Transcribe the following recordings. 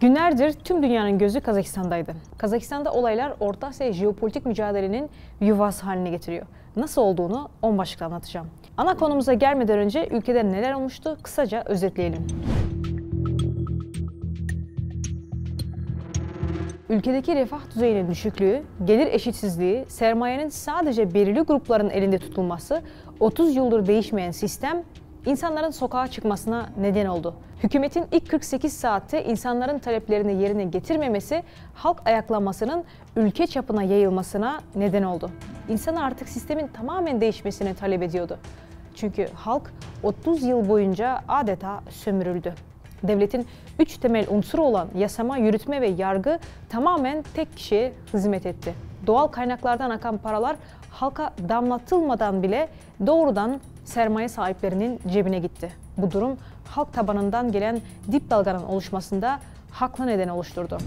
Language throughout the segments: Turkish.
Günlerdir tüm dünyanın gözü Kazakistan'daydı. Kazakistan'da olaylar Orta Asya jeopolitik mücadelenin yuvası haline getiriyor. Nasıl olduğunu 10 başlıkla anlatacağım. Ana konumuza gelmeden önce ülkede neler olmuştu kısaca özetleyelim. Ülkedeki refah düzeyinin düşüklüğü, gelir eşitsizliği, sermayenin sadece belirli grupların elinde tutulması, 30 yıldır değişmeyen sistem, insanların sokağa çıkmasına neden oldu. Hükümetin ilk 48 saatte insanların taleplerini yerine getirmemesi, halk ayaklanmasının ülke çapına yayılmasına neden oldu. İnsanlar artık sistemin tamamen değişmesini talep ediyordu. Çünkü halk 30 yıl boyunca adeta sömürüldü. Devletin 3 temel unsuru olan yasama, yürütme ve yargı tamamen tek kişiye hizmet etti. Doğal kaynaklardan akan paralar halka damlatılmadan bile doğrudan sermaye sahiplerinin cebine gitti. Bu durum halk tabanından gelen dip dalganın oluşmasında haklı neden oluşturdu.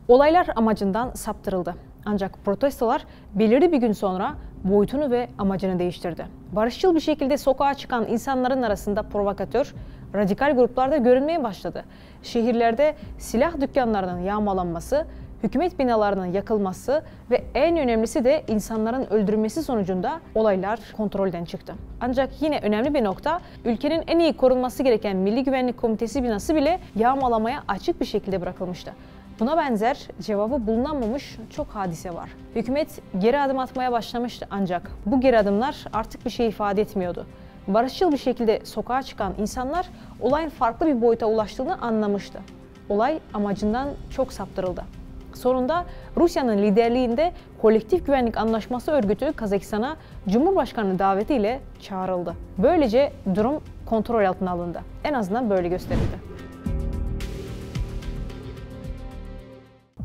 Olaylar amacından saptırıldı. Ancak protestolar belirli bir gün sonra boyutunu ve amacını değiştirdi. Barışçıl bir şekilde sokağa çıkan insanların arasında provokatör, radikal gruplar da görünmeye başladı. Şehirlerde silah dükkanlarının yağmalanması, hükümet binalarının yakılması ve en önemlisi de insanların öldürülmesi sonucunda olaylar kontrolden çıktı. Ancak yine önemli bir nokta, ülkenin en iyi korunması gereken Milli Güvenlik Komitesi binası bile yağmalamaya açık bir şekilde bırakılmıştı. Buna benzer cevabı bulunamamış çok hadise var. Hükümet geri adım atmaya başlamıştı ancak bu geri adımlar artık bir şey ifade etmiyordu. Barışçıl bir şekilde sokağa çıkan insanlar olayın farklı bir boyuta ulaştığını anlamıştı. Olay amacından çok saptırıldı. Sonunda Rusya'nın liderliğinde Kolektif Güvenlik Anlaşması örgütü Kazakistan'a Cumhurbaşkanı davetiyle çağrıldı. Böylece durum kontrol altına alındı. En azından böyle gösterildi.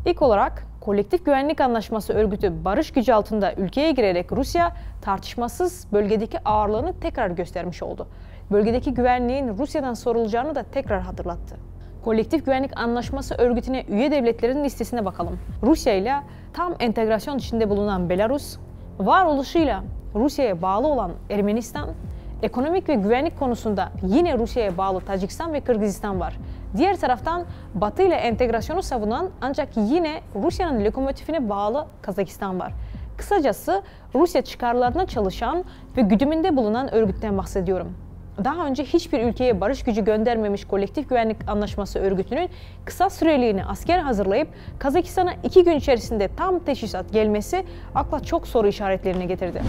İlk olarak Kolektif Güvenlik Anlaşması örgütü barış gücü altında ülkeye girerek Rusya tartışmasız bölgedeki ağırlığını tekrar göstermiş oldu. Bölgedeki güvenliğin Rusya'dan sorulacağını da tekrar hatırlattı. Kolektif Güvenlik Anlaşması örgütüne üye devletlerin listesine bakalım. Rusya ile tam entegrasyon içinde bulunan Belarus, varoluşuyla Rusya'ya bağlı olan Ermenistan, ekonomik ve güvenlik konusunda yine Rusya'ya bağlı Tacikistan ve Kırgızistan var. Diğer taraftan Batı ile entegrasyonu savunan ancak yine Rusya'nın lokomotifine bağlı Kazakistan var. Kısacası Rusya çıkarlarına çalışan ve güdümünde bulunan örgütten bahsediyorum. Daha önce hiçbir ülkeye barış gücü göndermemiş Kolektif Güvenlik Anlaşması örgütünün kısa süreliğine asker hazırlayıp Kazakistan'a 2 gün içerisinde tam teçhizat gelmesi akla çok soru işaretlerini getirdi.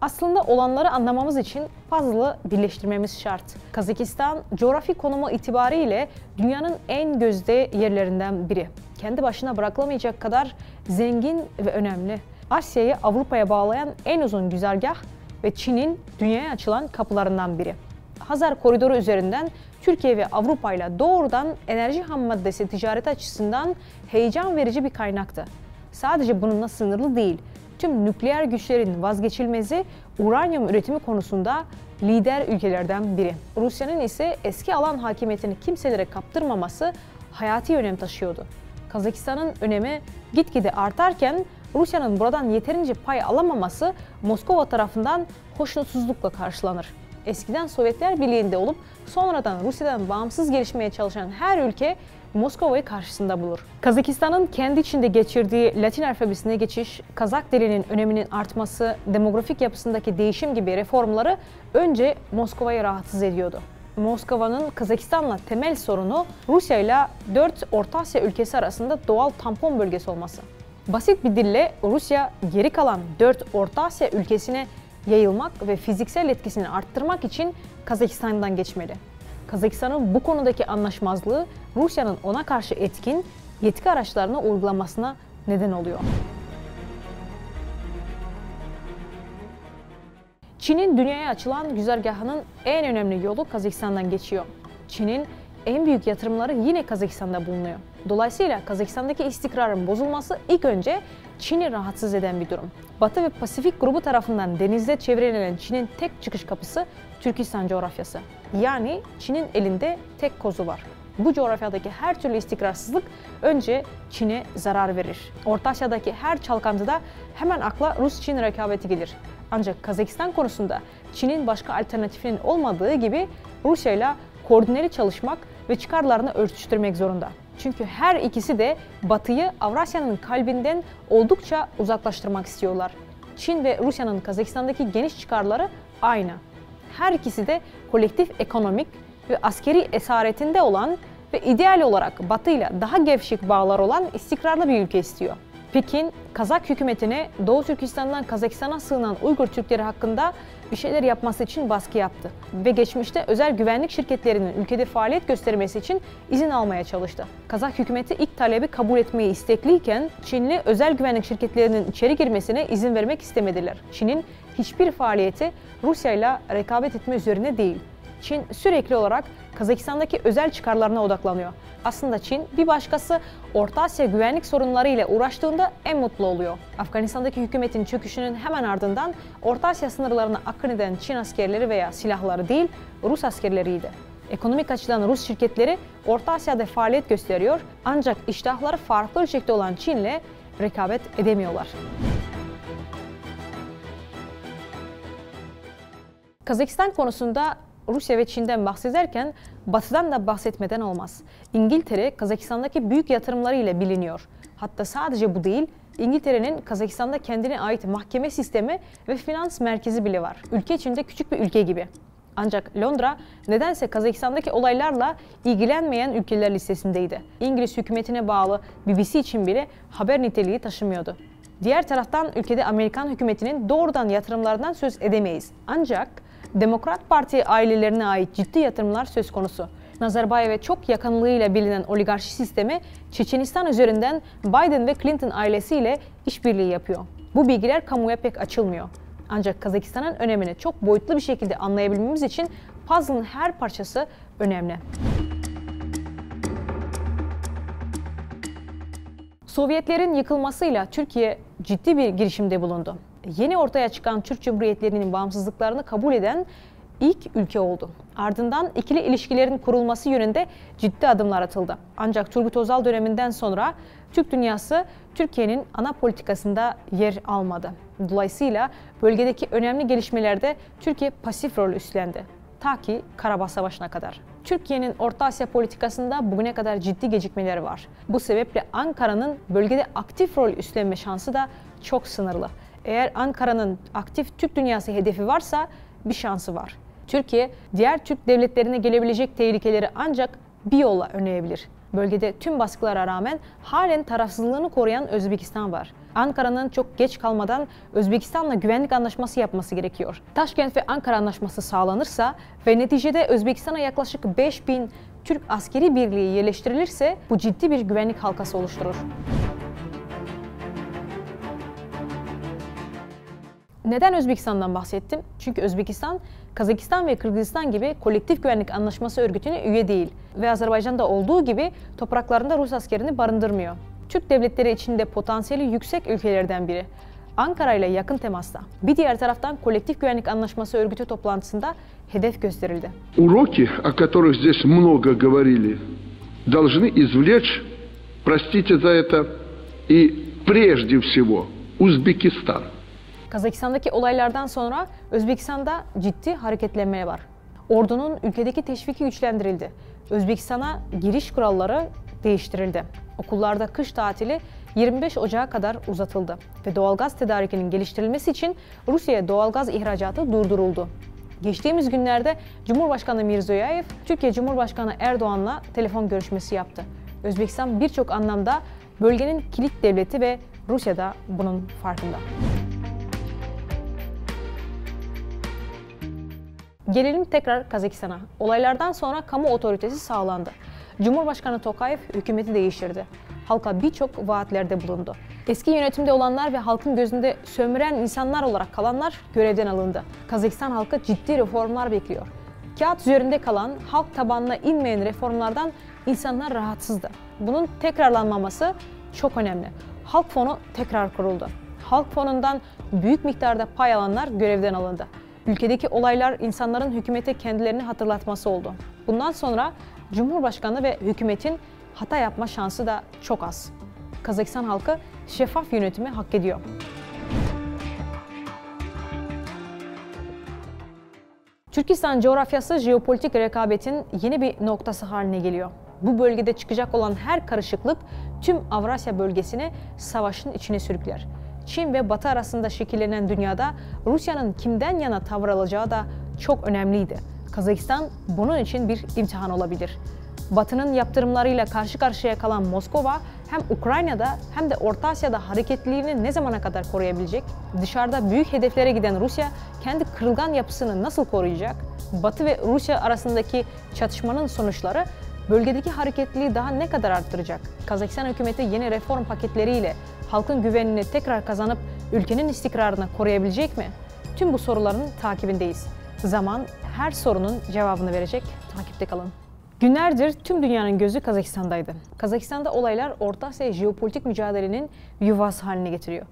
Aslında olanları anlamamız için puzzle'ı birleştirmemiz şart. Kazakistan, coğrafi konumu itibariyle dünyanın en gözde yerlerinden biri. Kendi başına bırakılamayacak kadar zengin ve önemli. Asya'yı Avrupa'ya bağlayan en uzun güzergah ve Çin'in dünyaya açılan kapılarından biri. Hazar Koridoru üzerinden Türkiye ve Avrupa ile doğrudan enerji hammaddesi ticareti açısından heyecan verici bir kaynaktı. Sadece bununla sınırlı değil. Tüm nükleer güçlerin vazgeçilmezi uranyum üretimi konusunda lider ülkelerden biri. Rusya'nın ise eski alan hakimiyetini kimselere kaptırmaması hayati önem taşıyordu. Kazakistan'ın önemi gitgide artarken Rusya'nın buradan yeterince pay alamaması Moskova tarafından hoşnutsuzlukla karşılanır. Eskiden Sovyetler Birliği'nde olup sonradan Rusya'dan bağımsız gelişmeye çalışan her ülke Moskova'yı karşısında bulur. Kazakistan'ın kendi içinde geçirdiği Latin alfabesine geçiş, Kazak dilinin öneminin artması, demografik yapısındaki değişim gibi reformları önce Moskova'yı rahatsız ediyordu. Moskova'nın Kazakistan'la temel sorunu Rusya ile 4 Orta Asya ülkesi arasında doğal tampon bölgesi olması. Basit bir dille Rusya geri kalan 4 Orta Asya ülkesine yayılmak ve fiziksel etkisini arttırmak için Kazakistan'dan geçmeli. Kazakistan'ın bu konudaki anlaşmazlığı Rusya'nın ona karşı etkin yetki araçlarını uygulamasına neden oluyor. Çin'in dünyaya açılan güzergahının en önemli yolu Kazakistan'dan geçiyor. Çin'in en büyük yatırımları yine Kazakistan'da bulunuyor. Dolayısıyla Kazakistan'daki istikrarın bozulması ilk önce Çin'i rahatsız eden bir durum. Batı ve Pasifik grubu tarafından denizde çevrelenen Çin'in tek çıkış kapısı Türkistan coğrafyası. Yani Çin'in elinde tek kozu var. Bu coğrafyadaki her türlü istikrarsızlık önce Çin'e zarar verir. Orta Asya'daki her çalkantıda hemen akla Rus-Çin rekabeti gelir. Ancak Kazakistan konusunda Çin'in başka alternatifinin olmadığı gibi Rusya ile koordineli çalışmak ve çıkarlarını örtüştürmek zorunda. Çünkü her ikisi de Batı'yı Avrasya'nın kalbinden oldukça uzaklaştırmak istiyorlar. Çin ve Rusya'nın Kazakistan'daki geniş çıkarları aynı. Her ikisi de kolektif ekonomik ve askeri esaretinde olan ve ideal olarak Batı ile daha gevşek bağlar olan istikrarlı bir ülke istiyor. Pekin, Kazak hükümetine Doğu Türkistan'dan Kazakistan'a sığınan Uygur Türkleri hakkında bir şeyler yapması için baskı yaptı ve geçmişte özel güvenlik şirketlerinin ülkede faaliyet göstermesi için izin almaya çalıştı. Kazak hükümeti ilk talebi kabul etmeyi istekliyken Çinli özel güvenlik şirketlerinin içeri girmesine izin vermek istemediler. Çin'in hiçbir faaliyeti Rusya ile rekabet etme üzerine değil. Çin sürekli olarak Kazakistan'daki özel çıkarlarına odaklanıyor. Aslında Çin bir başkası Orta Asya güvenlik sorunları ile uğraştığında en mutlu oluyor. Afganistan'daki hükümetin çöküşünün hemen ardından Orta Asya sınırlarına akın eden Çin askerleri veya silahları değil, Rus askerleriydi. Ekonomik açıdan Rus şirketleri Orta Asya'da faaliyet gösteriyor ancak iştahları farklı ölçekte olan Çin'le rekabet edemiyorlar. Kazakistan konusunda Rusya ve Çin'den bahsederken Batı'dan da bahsetmeden olmaz. İngiltere, Kazakistan'daki büyük yatırımları ile biliniyor. Hatta sadece bu değil, İngiltere'nin Kazakistan'da kendine ait mahkeme sistemi ve finans merkezi bile var. Ülke içinde küçük bir ülke gibi. Ancak Londra nedense Kazakistan'daki olaylarla ilgilenmeyen ülkeler listesindeydi. İngiliz hükümetine bağlı BBC için bile haber niteliği taşımıyordu. Diğer taraftan ülkede Amerikan hükümetinin doğrudan yatırımlardan söz edemeyiz. Ancak Demokrat Parti ailelerine ait ciddi yatırımlar söz konusu. Nazarbayev'e çok yakınlığıyla bilinen oligarşi sistemi Çeçenistan üzerinden Biden ve Clinton ailesiyle işbirliği yapıyor. Bu bilgiler kamuya pek açılmıyor. Ancak Kazakistan'ın önemini çok boyutlu bir şekilde anlayabilmemiz için puzzle'ın her parçası önemli. Sovyetlerin yıkılmasıyla Türkiye ciddi bir girişimde bulundu. Yeni ortaya çıkan Türk Cumhuriyetlerinin bağımsızlıklarını kabul eden ilk ülke oldu. Ardından ikili ilişkilerin kurulması yönünde ciddi adımlar atıldı. Ancak Turgut Özal döneminden sonra Türk dünyası Türkiye'nin ana politikasında yer almadı. Dolayısıyla bölgedeki önemli gelişmelerde Türkiye pasif rol üstlendi. Ta ki Karabağ Savaşı'na kadar. Türkiye'nin Orta Asya politikasında bugüne kadar ciddi gecikmeleri var. Bu sebeple Ankara'nın bölgede aktif rol üstlenme şansı da çok sınırlı. Eğer Ankara'nın aktif Türk dünyası hedefi varsa bir şansı var. Türkiye, diğer Türk devletlerine gelebilecek tehlikeleri ancak bir yolla önleyebilir. Bölgede tüm baskılara rağmen halen tarafsızlığını koruyan Özbekistan var. Ankara'nın çok geç kalmadan Özbekistan'la güvenlik anlaşması yapması gerekiyor. Taşkent ve Ankara anlaşması sağlanırsa ve neticede Özbekistan'a yaklaşık 5000 Türk askeri birliği yerleştirilirse bu ciddi bir güvenlik halkası oluşturur. Neden Özbekistan'dan bahsettim? Çünkü Özbekistan, Kazakistan ve Kırgızistan gibi kolektif güvenlik anlaşması örgütüne üye değil ve Azerbaycan'da olduğu gibi topraklarında Rus askerini barındırmıyor. Türk devletleri içinde potansiyeli yüksek ülkelerden biri. Ankara ile yakın temasta. Bir diğer taraftan kolektif güvenlik anlaşması örgütü toplantısında hedef gösterildi. Уроки, о которых здесь много говорили, должны извлечь, простите за это, и прежде всего Узбекистан. Kazakistan'daki olaylardan sonra Özbekistan'da ciddi hareketlenme var. Ordunun ülkedeki teşviki güçlendirildi. Özbekistan'a giriş kuralları değiştirildi. Okullarda kış tatili 25 Ocağı kadar uzatıldı ve doğalgaz tedarikinin geliştirilmesi için Rusya'ya doğalgaz ihracatı durduruldu. Geçtiğimiz günlerde Cumhurbaşkanı Mirziyoyev, Türkiye Cumhurbaşkanı Erdoğan'la telefon görüşmesi yaptı. Özbekistan birçok anlamda bölgenin kilit devleti ve Rusya da bunun farkında. Gelelim tekrar Kazakistan'a. Olaylardan sonra kamu otoritesi sağlandı. Cumhurbaşkanı Tokayev hükümeti değiştirdi. Halka birçok vaatlerde bulundu. Eski yönetimde olanlar ve halkın gözünde sömüren insanlar olarak kalanlar görevden alındı. Kazakistan halkı ciddi reformlar bekliyor. Kağıt üzerinde kalan, halk tabanına inmeyen reformlardan insanlar rahatsızdı. Bunun tekrarlanmaması çok önemli. Halk fonu tekrar kuruldu. Halk fonundan büyük miktarda pay alanlar görevden alındı. Ülkedeki olaylar insanların hükümete kendilerini hatırlatması oldu. Bundan sonra Cumhurbaşkanı ve hükümetin hata yapma şansı da çok az. Kazakistan halkı şeffaf yönetimi hak ediyor. Türkistan coğrafyası jeopolitik rekabetin yeni bir noktası haline geliyor. Bu bölgede çıkacak olan her karışıklık tüm Avrasya bölgesini savaşın içine sürükler. Çin ve Batı arasında şekillenen dünyada Rusya'nın kimden yana tavır alacağı da çok önemliydi. Kazakistan bunun için bir imtihan olabilir. Batı'nın yaptırımlarıyla karşı karşıya kalan Moskova hem Ukrayna'da hem de Orta Asya'da hareketliliğini ne zamana kadar koruyabilecek? Dışarıda büyük hedeflere giden Rusya kendi kırılgan yapısını nasıl koruyacak? Batı ve Rusya arasındaki çatışmanın sonuçları bölgedeki hareketliliği daha ne kadar arttıracak? Kazakistan hükümeti yeni reform paketleriyle halkın güvenini tekrar kazanıp ülkenin istikrarını koruyabilecek mi? Tüm bu soruların takibindeyiz. Zaman her sorunun cevabını verecek. Takipte kalın. Günlerdir tüm dünyanın gözü Kazakistan'daydı. Kazakistan'da olaylar Orta Asya jeopolitik mücadelenin yuvası haline getiriyor.